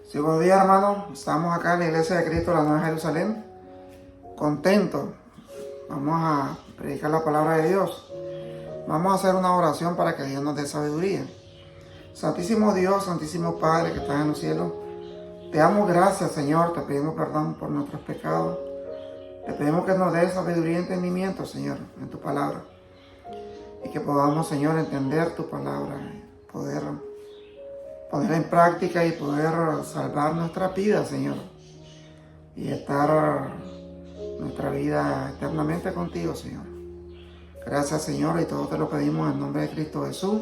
Sí, buenos días, hermanos. Estamos acá en la Iglesia de Cristo, la Nueva Jerusalén, contentos. Vamos a predicar la palabra de Dios. Vamos a hacer una oración para que Dios nos dé sabiduría. Santísimo Dios, Santísimo Padre que estás en los cielos, te damos gracias, Señor. Te pedimos perdón por nuestros pecados. Te pedimos que nos dé sabiduría y entendimiento, Señor, en tu palabra. Y que podamos, Señor, entender tu palabra, poder ponerla en práctica y poder salvar nuestra vida, Señor. Y estar nuestra vida eternamente contigo, Señor. Gracias, Señor, y todo te lo pedimos en nombre de Cristo Jesús,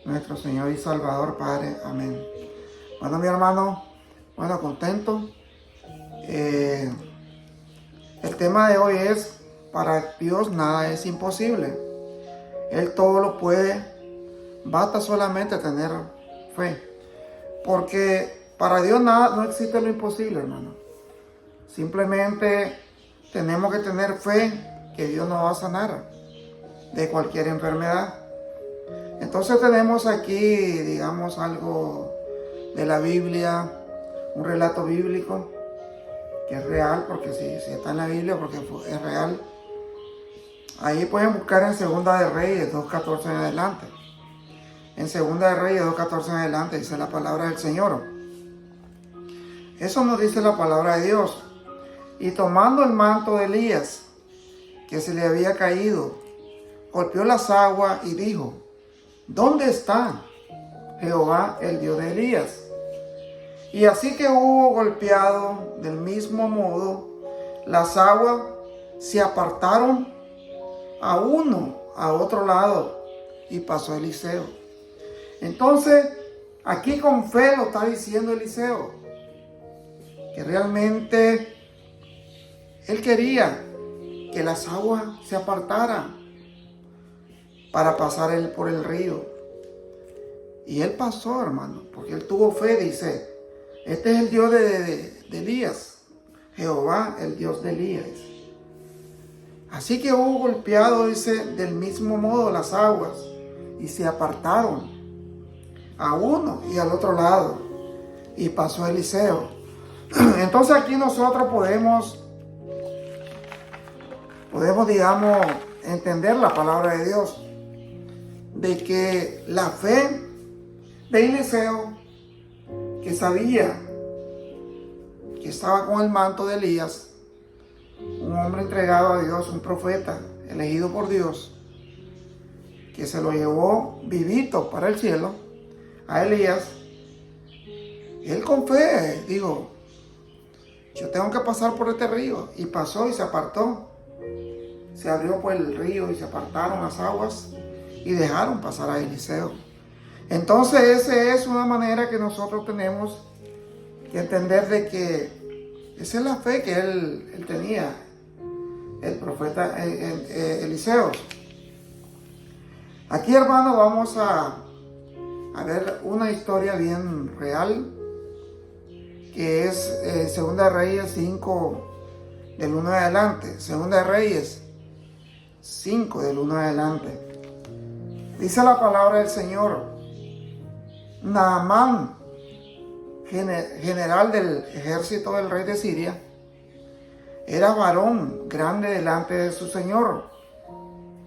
nuestro Señor y Salvador, Padre. Amén. Bueno, mi hermano, contento. El tema de hoy es: para Dios nada es imposible. Él todo lo puede. Basta solamente tener fe. Porque para Dios nada, no existe lo imposible, hermano. Simplemente tenemos que tener fe que Dios nos va a sanar de cualquier enfermedad. Entonces tenemos aquí, digamos, algo de la Biblia, un relato bíblico que es real, porque si está en la Biblia, porque es real. Ahí pueden buscar en Segunda de Reyes 2:14 en adelante. En Segunda de Reyes 2:14 en adelante dice la palabra del Señor. Eso nos dice la palabra de Dios. Y tomando el manto de Elías, que se le había caído, golpeó las aguas y dijo: ¿dónde está Jehová, el Dios de Elías? Y así que hubo golpeado del mismo modo, las aguas se apartaron a uno, a otro lado, y pasó Eliseo. Entonces, aquí con fe lo está diciendo Eliseo, que realmente él quería que las aguas se apartaran para pasar él por el río. Y él pasó, hermano, porque él tuvo fe. Dice: este es el Dios de Elías, Jehová, el Dios de Elías. Así que hubo golpeado, dice, del mismo modo las aguas, y se apartaron a uno y al otro lado, y pasó Eliseo. Entonces aquí nosotros podemos, digamos, entender la palabra de Dios, de que la fe de Eliseo, que sabía que estaba con el manto de Elías, un hombre entregado a Dios, un profeta elegido por Dios, que se lo llevó vivito para el cielo, a Elías. Él con fe dijo: yo tengo que pasar por este río. Y pasó y se apartó. Se abrió pues el río y se apartaron las aguas y dejaron pasar a Eliseo. Entonces esa es una manera que nosotros tenemos que entender, de que esa es la fe que él tenía, el profeta Eliseo. Aquí, hermano, vamos a ver una historia bien real, que es Segunda de Reyes 5 del 1 en adelante. Segunda de Reyes 5 del 1 en adelante. Dice la palabra del Señor: Naamán, general del ejército del rey de Siria, era varón grande delante de su señor,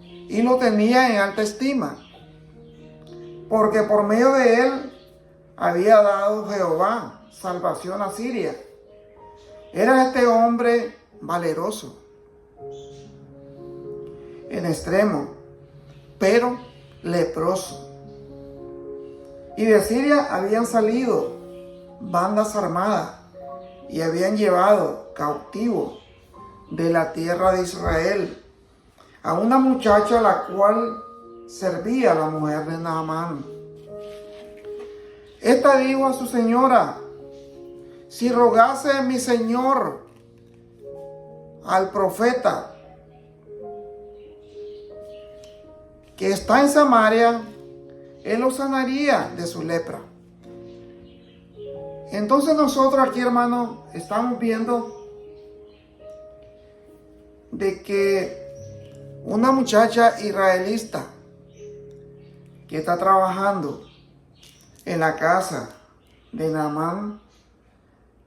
y lo tenía en alta estima, porque por medio de él había dado Jehová salvación a Siria. Era este hombre valeroso en extremo, pero leproso. Y de Siria habían salido bandas armadas y habían llevado cautivo de la tierra de Israel a una muchacha, la cual servía a la mujer de Naamán. Esta dijo a su señora: si rogase mi señor al profeta que está en Samaria, él lo sanaría de su lepra. Entonces nosotros aquí, hermano, estamos viendo de que una muchacha israelita que está trabajando en la casa de Naamán,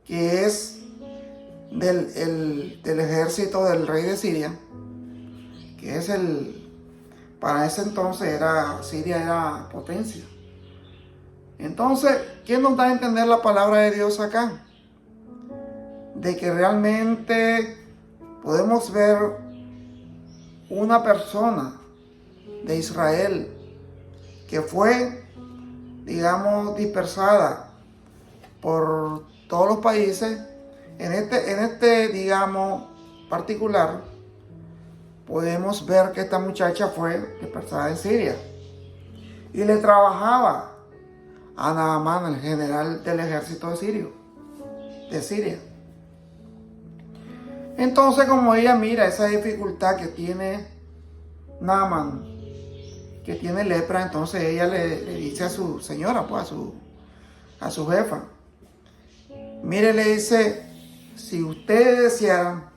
que es del ejército del rey de Siria, que es para ese entonces Siria era potencia. Entonces, ¿quién nos da a entender la palabra de Dios acá? De que realmente podemos ver una persona de Israel que fue, digamos, dispersada por todos los países. En este, digamos, particular, podemos ver que esta muchacha fue dispersada en Siria y le trabajaba a Naamán, el general del ejército de Siria. Entonces, como ella mira esa dificultad que tiene Naamán, que tiene lepra, entonces ella le dice a su señora, pues a su jefa, mire, le dice, si ustedes desearan,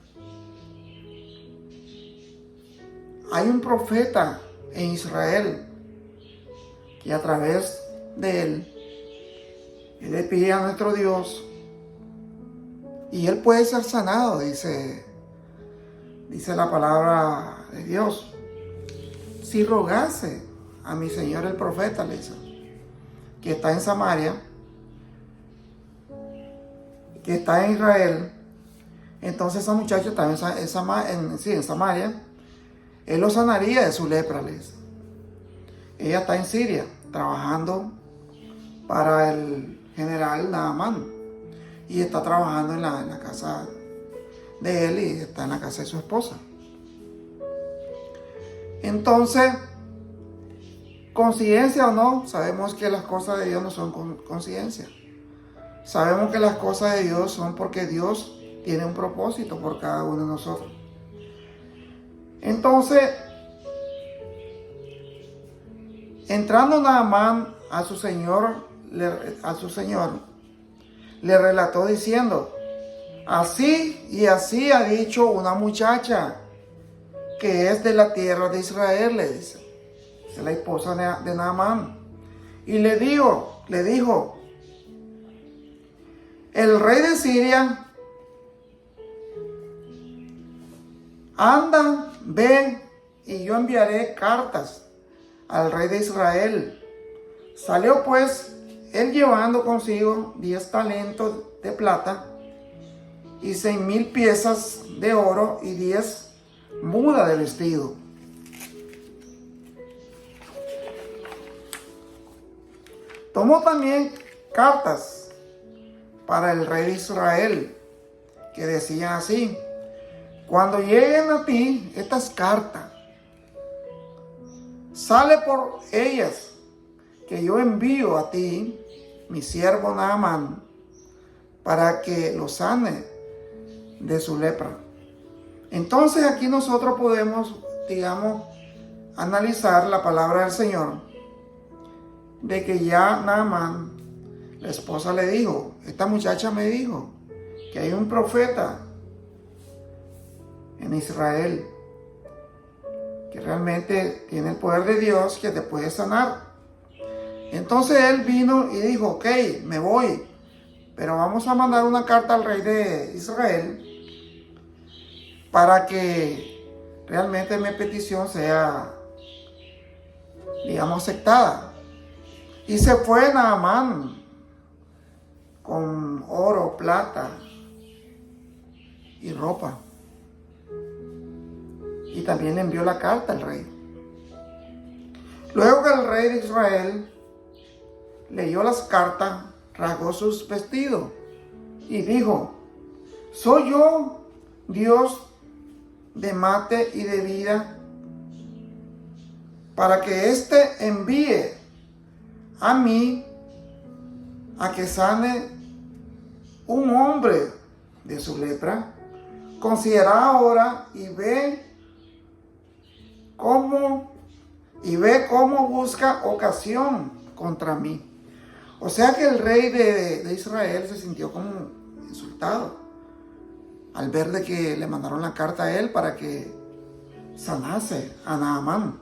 hay un profeta en Israel que a través de él le pide a nuestro Dios y él puede ser sanado, dice la palabra de Dios. Si rogase a mi señor el profeta, le dice, que está en Samaria, que está en Israel, entonces esa muchacha está en Samaria, él lo sanaría de su lepra, le dice. Ella está en Siria, trabajando para el general Naamán, y está trabajando en la casa de él y está en la casa de su esposa. Entonces, coincidencia o no, sabemos que las cosas de Dios no son coincidencia. Sabemos que las cosas de Dios son porque Dios tiene un propósito por cada uno de nosotros. Entonces, entrando Naamán a su señor, le relató diciendo, así y así ha dicho una muchacha que es de la tierra de Israel, le dice. Es la esposa de Naamán. Y le dijo, el rey de Siria, anda, ve, y yo enviaré cartas al rey de Israel. Salió pues él llevando consigo 10 talentos de plata y 6,000 piezas de oro y 10 mudas de vestido. Tomó también cartas para el rey de Israel que decían así, cuando lleguen a ti estas cartas, sale por ellas, que yo envío a ti, mi siervo Naamán, para que lo sane de su lepra. Entonces aquí nosotros podemos, digamos, analizar la palabra del Señor, de que ya Naamán, la esposa le dijo, esta muchacha me dijo que hay un profeta en Israel que realmente tiene el poder de Dios que te puede sanar. Entonces él vino y dijo, ok, me voy, pero vamos a mandar una carta al rey de Israel para que realmente mi petición sea, digamos, aceptada. Y se fue Naamán con oro, plata y ropa. Y también le envió la carta al rey. Luego que el rey de Israel leyó las cartas, rasgó sus vestidos y dijo, ¿soy yo Dios de mate y de vida para que éste envíe a mí a que sane un hombre de su lepra? Considera ahora y ve cómo busca ocasión contra mí. O sea que el rey de Israel se sintió como insultado al ver de que le mandaron la carta a él para que sanase a Naamán.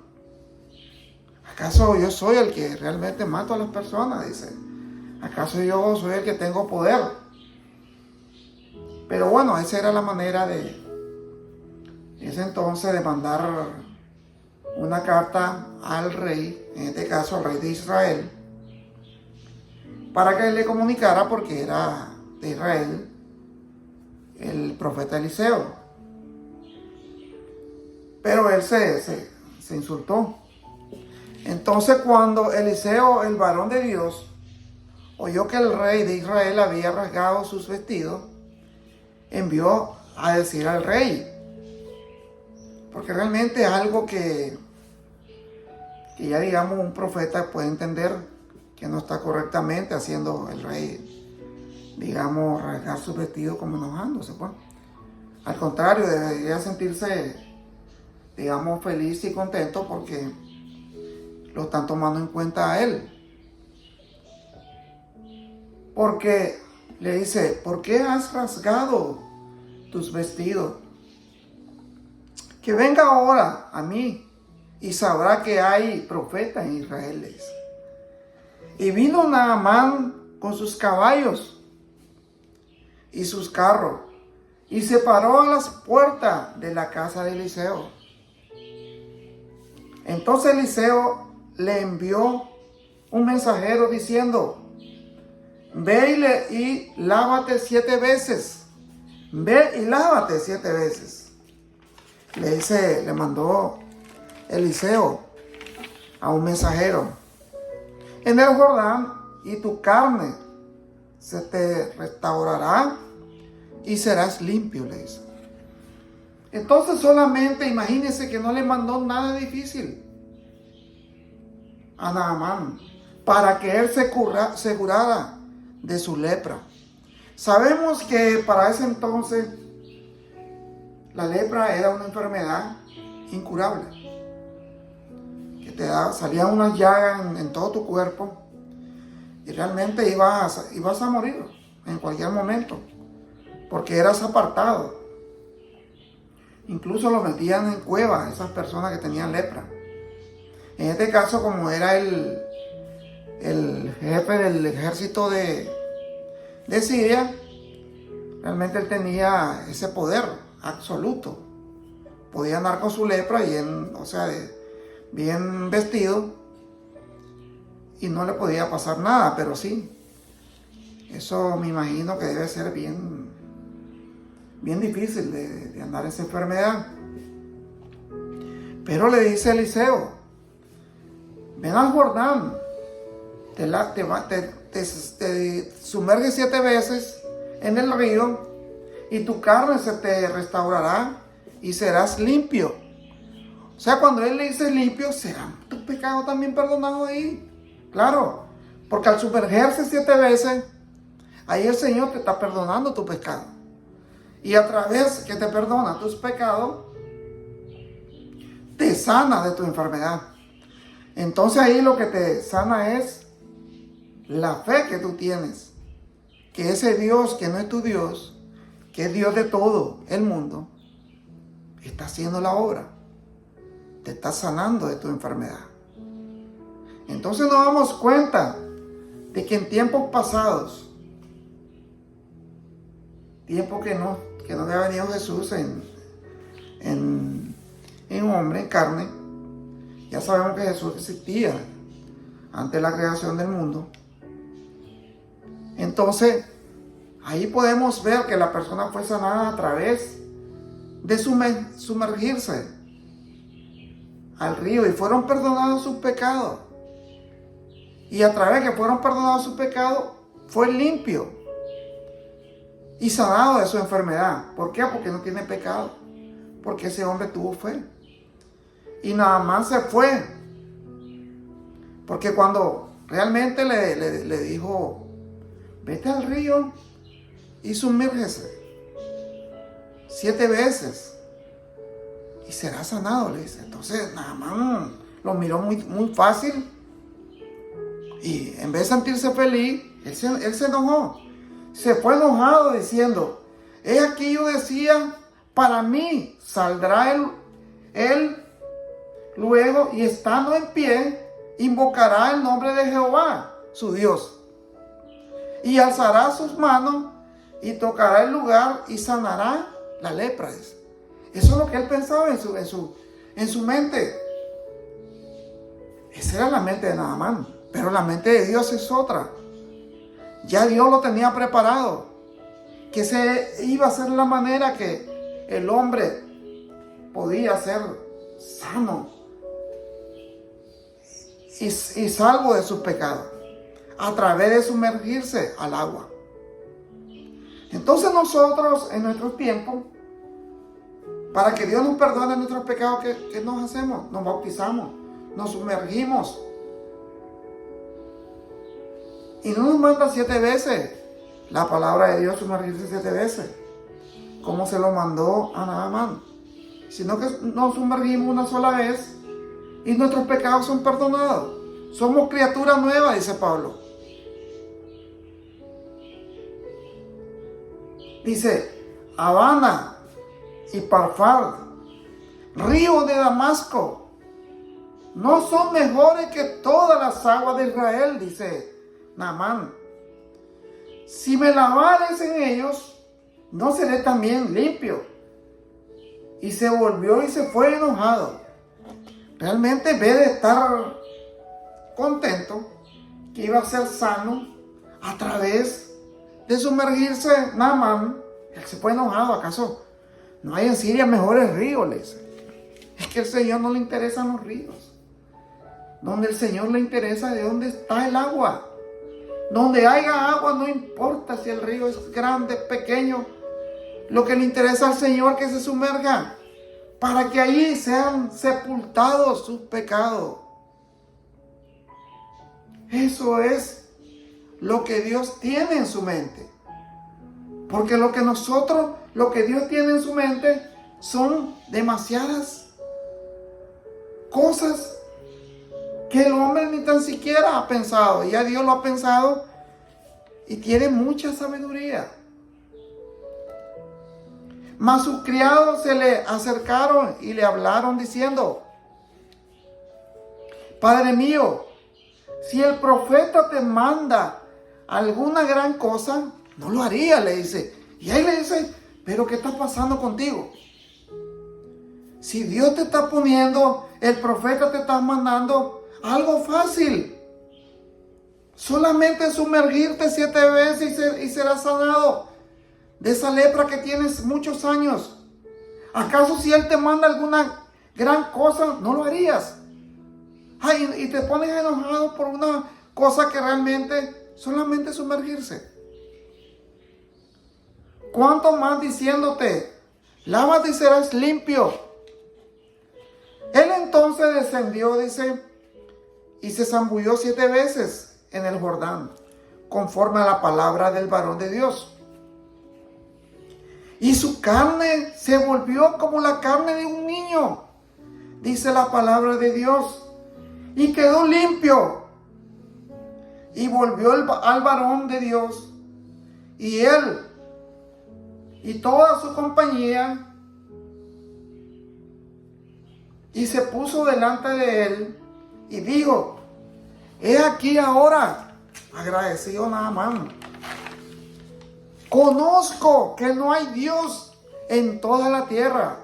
¿Acaso yo soy el que realmente mato a las personas? Dice. ¿Acaso yo soy el que tengo poder? Pero bueno, esa era la manera de ese entonces de mandar una carta al rey, en este caso al rey de Israel, para que él le comunicara, porque era de Israel el profeta Eliseo. Pero él se insultó. Entonces cuando Eliseo, el varón de Dios, oyó que el rey de Israel había rasgado sus vestidos, envió a decir al rey, porque realmente es algo que ya digamos un profeta puede entender que no está correctamente haciendo el rey, digamos, rasgar sus vestidos como enojándose, pues. Al contrario, debería sentirse, digamos, feliz y contento porque lo están tomando en cuenta a él. Porque le dice, ¿por qué has rasgado tus vestidos? Que venga ahora a mí y sabrá que hay profeta en Israel, le dice. Y vino Naamán con sus caballos y sus carros y se paró a las puertas de la casa de Eliseo. Entonces Eliseo le envió un mensajero diciendo, ve y lávate 7 veces. Ve y lávate 7 veces. Le mandó Eliseo a un mensajero en el Jordán, y tu carne se te restaurará y serás limpio, le dice. Entonces solamente imagínense que no le mandó nada difícil a Naamán para que él se curara de su lepra. Sabemos que para ese entonces la lepra era una enfermedad incurable, que salían unas llagas en todo tu cuerpo y realmente ibas a morir en cualquier momento, porque eras apartado. Incluso lo metían en cuevas esas personas que tenían lepra. En este caso, como era el jefe del ejército de Siria, realmente él tenía ese poder absoluto. Podía andar con su lepra y bien vestido, y no le podía pasar nada, pero sí, eso me imagino que debe ser bien difícil de andar esa enfermedad. Pero le dice Eliseo, ven al Jordán, te sumerges 7 veces en el río y tu carne se te restaurará y serás limpio. O sea, cuando él le dice limpio, serán tus pecados también perdonados ahí. Claro, porque al sumergerse 7 veces, ahí el Señor te está perdonando tu pecado. Y a través que te perdona tus pecados, te sana de tu enfermedad. Entonces ahí lo que te sana es la fe que tú tienes, que ese Dios que no es tu Dios, que es Dios de todo el mundo, está haciendo la obra, te está sanando de tu enfermedad. Entonces nos damos cuenta de que en tiempos pasados, tiempo que no había venido Jesús en hombre, en carne, ya sabemos que Jesús existía antes de la creación del mundo. Entonces, ahí podemos ver que la persona fue sanada a través de sumergirse al río y fueron perdonados sus pecados. Y a través que fueron perdonados sus pecados, fue limpio y sanado de su enfermedad. ¿Por qué? Porque no tiene pecado. Porque ese hombre tuvo fe. Y nada más se fue. Porque cuando realmente le dijo, vete al río y sumérgese 7 veces y será sanado, le dice. Entonces Naamán lo miró muy fácil, y en vez de sentirse feliz, él se enojó. Se fue enojado diciendo, he aquí yo decía, para mí saldrá él luego, y estando en pie, invocará el nombre de Jehová, su Dios, y alzará sus manos y tocará el lugar y sanará la lepra. Eso es lo que él pensaba en su mente. Esa era la mente de Naamán, pero la mente de Dios es otra. Ya Dios lo tenía preparado, que se iba a ser la manera que el hombre podía ser sano y salvo de sus pecados, a través de sumergirse al agua. Entonces nosotros en nuestro tiempo, para que Dios nos perdone nuestros pecados, ¿qué nos hacemos? Nos bautizamos, nos sumergimos. Y no nos manda 7 veces la palabra de Dios, sumergirse 7 veces, como se lo mandó a Naamán, sino que nos sumergimos una sola vez y nuestros pecados son perdonados. Somos criaturas nuevas, dice Pablo. Dice, Habana y Parfar, río de Damasco, no son mejores que todas las aguas de Israel, dice Naamán. Si me lavares en ellos, no seré también limpio. Y se volvió y se fue enojado. Realmente, en vez de estar contento que iba a ser sano a través de sumergirse Naamán, él se fue enojado. ¿Acaso no hay en Siria mejores ríos? Le dice. Es que al Señor no le interesan los ríos. Donde el Señor le interesa de dónde está el agua. Donde haya agua, no importa si el río es grande, pequeño. Lo que le interesa al Señor es que se sumerja, para que allí sean sepultados sus pecados. Eso es lo que Dios tiene en su mente. Porque lo que Dios tiene en su mente son demasiadas cosas que el hombre ni tan siquiera ha pensado. Ya Dios lo ha pensado y tiene mucha sabiduría. Mas sus criados se le acercaron y le hablaron diciendo: Padre mío, si el profeta te manda alguna gran cosa, no lo haría, le dice. Y él le dice: ¿pero qué está pasando contigo? Si Dios te está poniendo, el profeta te está mandando algo fácil. Solamente sumergirte 7 veces y serás sanado de esa lepra que tienes muchos años. ¿Acaso si Él te manda alguna gran cosa, no lo harías? Ay, y te pones enojado por una cosa que realmente solamente sumergirse. ¿Cuánto más diciéndote, lávate y serás limpio? Él entonces descendió, dice, y se zambulló 7 veces en el Jordán, conforme a la palabra del varón de Dios. Y su carne se volvió como la carne de un niño, dice la palabra de Dios, y quedó limpio. Y volvió al varón de Dios, y él y toda su compañía, y se puso delante de él y dijo: he aquí ahora, agradecido Naamán, conozco que no hay Dios en toda la tierra.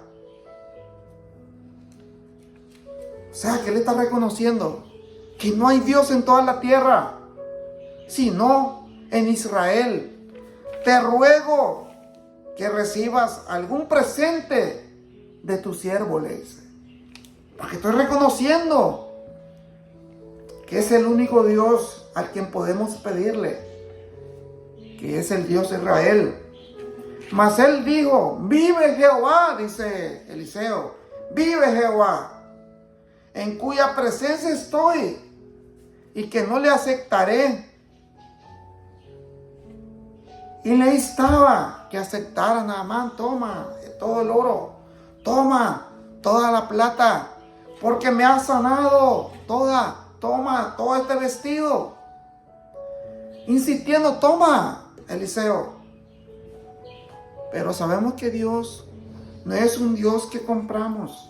O sea, que él está reconociendo que no hay Dios en toda la tierra, sino en Israel. Te ruego que recibas algún presente de tu siervo, le dice. Porque estoy reconociendo que es el único Dios al quien podemos pedirle, que es el Dios de Israel. Mas él dijo: vive Jehová, dice Eliseo, vive Jehová, en cuya presencia estoy, y que no le aceptaré. Y le instaba que aceptara. Naamán: toma todo el oro, toma toda la plata, porque me ha sanado toma todo este vestido. Insistiendo: toma, Eliseo. Pero sabemos que Dios no es un Dios que compramos.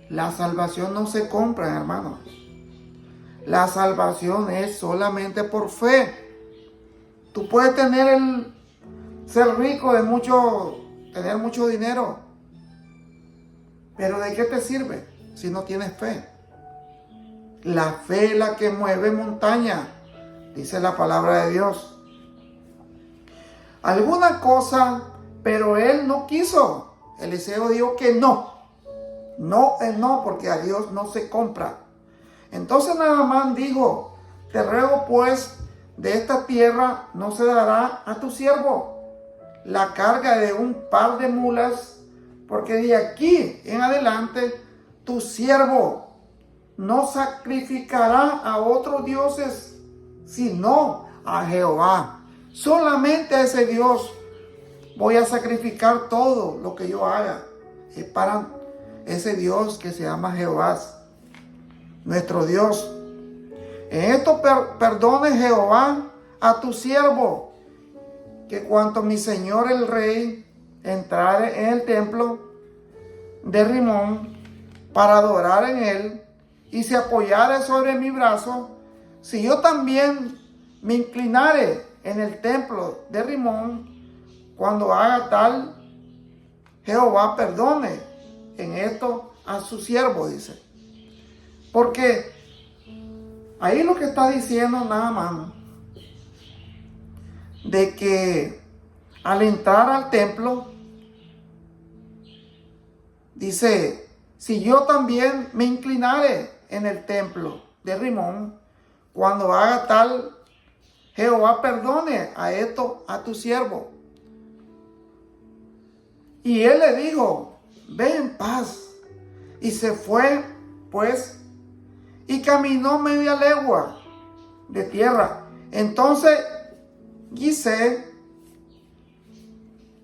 La salvación no se compra, hermanos. La salvación es solamente por fe. Tú puedes ser rico tener mucho dinero, pero ¿de qué te sirve si no tienes fe? La fe es la que mueve montaña, dice la palabra de Dios. Alguna cosa, pero él no quiso. Eliseo dijo que no. No es no, porque a Dios no se compra. Entonces Naamán dijo: te ruego pues, de esta tierra no se dará a tu siervo la carga de un par de mulas, porque de aquí en adelante tu siervo no sacrificará a otros dioses, sino a Jehová. Solamente a ese Dios voy a sacrificar todo lo que yo haga. Es para ese Dios que se llama Jehová, nuestro Dios. En esto perdone Jehová a tu siervo, que cuanto mi señor el rey entrare en el templo de Rimón para adorar en él, y se apoyare sobre mi brazo, si yo también me inclinare en el templo de Rimón, cuando haga tal, Jehová perdone en esto a su siervo, dice. Porque ahí lo que está diciendo Naamán, de que al entrar al templo, dice: si yo también me inclinare en el templo de Rimón, cuando haga tal, Jehová perdone a esto a tu siervo. Y él le dijo: ve en paz. Y se fue, pues, y caminó media legua de tierra. Entonces Gisé,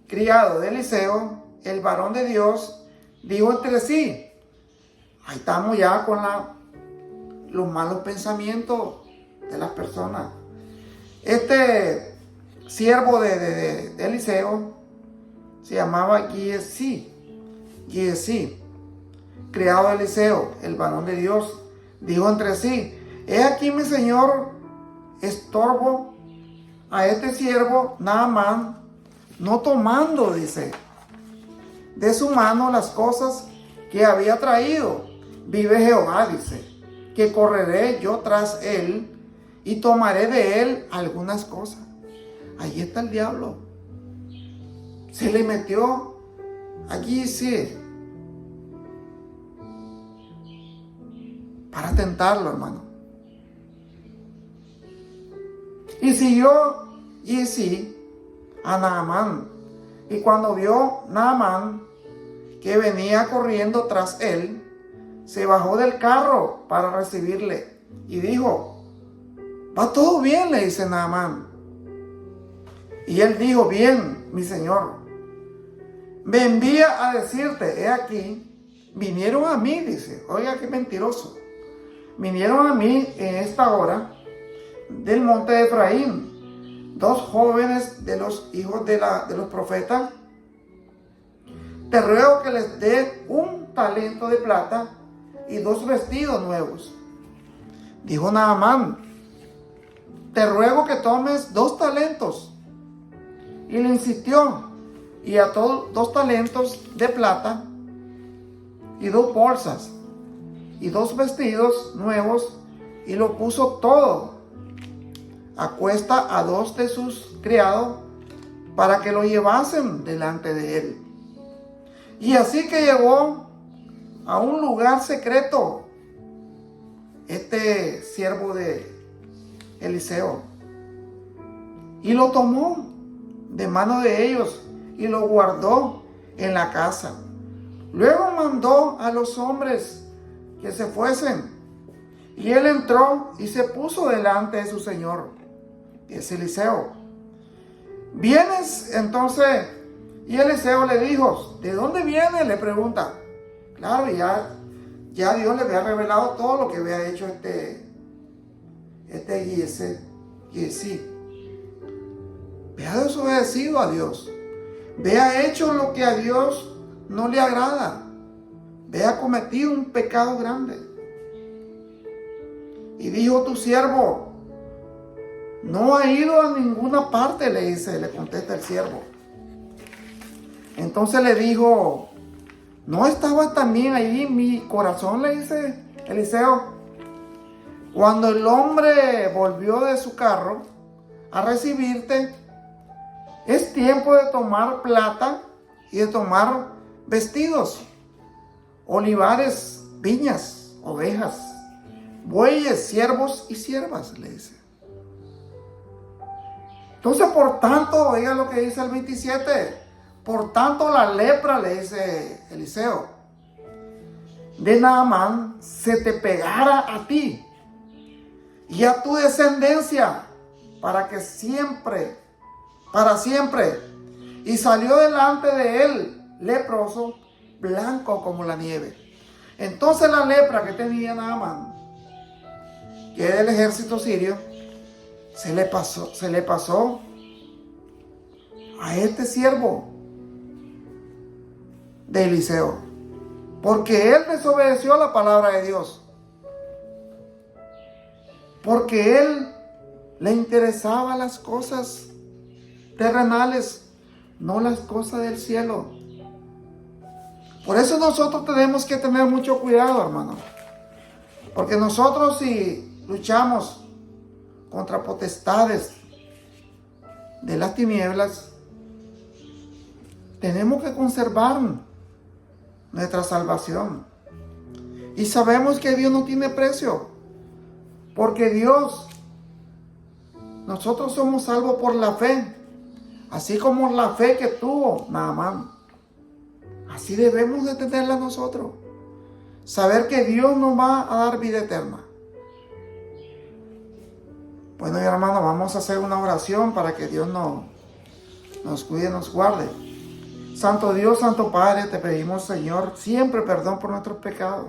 criado de Eliseo, el varón de Dios, dijo entre sí: ahí estamos ya con los malos pensamientos de las personas. Este siervo de Eliseo se llamaba Giesí, criado de Eliseo, el varón de Dios, dijo entre sí: he aquí mi señor estorbo a este siervo Naamán, no tomando, dice, de su mano las cosas que había traído. Vive Jehová, dice, que correré yo tras él y tomaré de él algunas cosas. Ahí está el diablo. Se le metió allí, sí, para tentarlo, hermano. Y siguió Gisí a Naamán. Y cuando vio Naamán que venía corriendo tras él, se bajó del carro para recibirle y dijo: ¿va todo bien?, le dice Naamán. Y él dijo: bien, mi señor. Me envía a decirte: he aquí, vinieron a mí, dice. Oiga, qué mentiroso. Vinieron a mí en esta hora del monte de Efraín 2 jóvenes de los hijos de los profetas. Te ruego que les dé 1 talento de plata y 2 vestidos nuevos. Dijo Naamán: te ruego que tomes 2 talentos. Y le insistió, y ató 2 talentos de plata y 2 bolsas y 2 vestidos nuevos, y lo puso todo a cuesta a 2 de sus criados para que lo llevasen delante de él. Y así que llegó a un lugar secreto este siervo de Eliseo, y lo tomó de mano de ellos y lo guardó en la casa. Luego mandó a los hombres que se fuesen, y él entró y se puso delante de su señor, que es Eliseo. ¿Vienes entonces? Y Eliseo le dijo: ¿de dónde vienes?, le pregunta. Claro, ya Dios le había revelado todo lo que había hecho este Gisí. Vea desobedecido a Dios. Vea hecho lo que a Dios no le agrada. Vea cometido un pecado grande. Y dijo: tu siervo No ha ido a ninguna parte, le dice, le contesta el siervo. Entonces le dijo, ¿no estaba también allí mi corazón? Le dice Eliseo. Cuando el hombre volvió de su carro a recibirte, es tiempo de tomar plata y de tomar vestidos, olivares, viñas, ovejas, bueyes, siervos y siervas, le dice. Entonces, por tanto, oiga lo que dice el 27, por tanto la lepra, le dice Eliseo, de Naamán se te pegara a ti y a tu descendencia para siempre. Y salió delante de él leproso, blanco como la nieve. Entonces la lepra que tenía Naamán, que era del ejército sirio, se le pasó a este siervo de Eliseo, porque él desobedeció la palabra de Dios, porque él le interesaban las cosas terrenales, no las cosas del cielo. Por eso nosotros tenemos que tener mucho cuidado, hermano, porque nosotros, si luchamos contra potestades de las tinieblas, tenemos que conservar nuestra salvación. Y sabemos que Dios no tiene precio, porque nosotros somos salvos por la fe, así como la fe que tuvo Naamán. Así debemos de tenerla nosotros. Saber que Dios nos va a dar vida eterna. Bueno, mi hermano, vamos a hacer una oración para que Dios nos cuide, nos guarde. Santo Dios, Santo Padre, te pedimos, Señor, siempre perdón por nuestros pecados.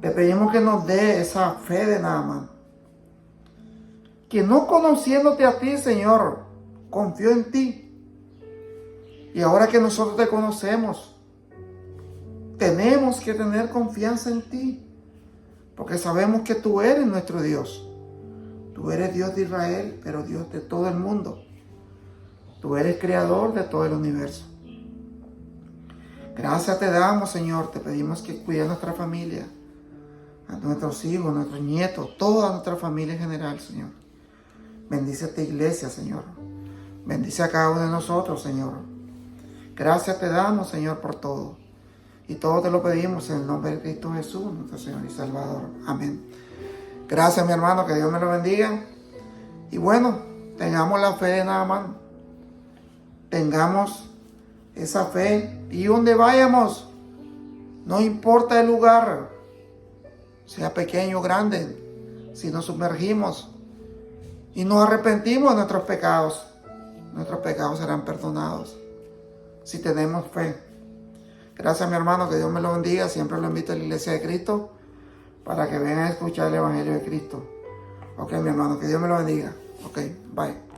Te pedimos que nos dé esa fe de Naamán, que no conociéndote a ti, Señor, confió en ti. Y ahora que nosotros te conocemos, tenemos que tener confianza en ti, porque sabemos que tú eres nuestro Dios. Tú eres Dios de Israel, pero Dios de todo el mundo. Tú eres creador de todo el universo. Gracias te damos, Señor. Te pedimos que cuide a nuestra familia, a nuestros hijos, a nuestros nietos, toda nuestra familia en general, Señor. Bendice a esta iglesia, Señor. Bendice a cada uno de nosotros, Señor. Gracias te damos, Señor, por todo. Y todo te lo pedimos en el nombre de Cristo Jesús, nuestro Señor y Salvador. Amén. Gracias, mi hermano, que Dios me lo bendiga. Y bueno, tengamos la fe de Naamán. Tengamos esa fe. Y donde vayamos, no importa el lugar, sea pequeño o grande, si nos sumergimos y nos arrepentimos de nuestros pecados serán perdonados si tenemos fe. Gracias, mi hermano, que Dios me lo bendiga. Siempre lo invito a la Iglesia de Cristo para que vengan a escuchar el Evangelio de Cristo. Ok, mi hermano, que Dios me lo bendiga. Ok, bye.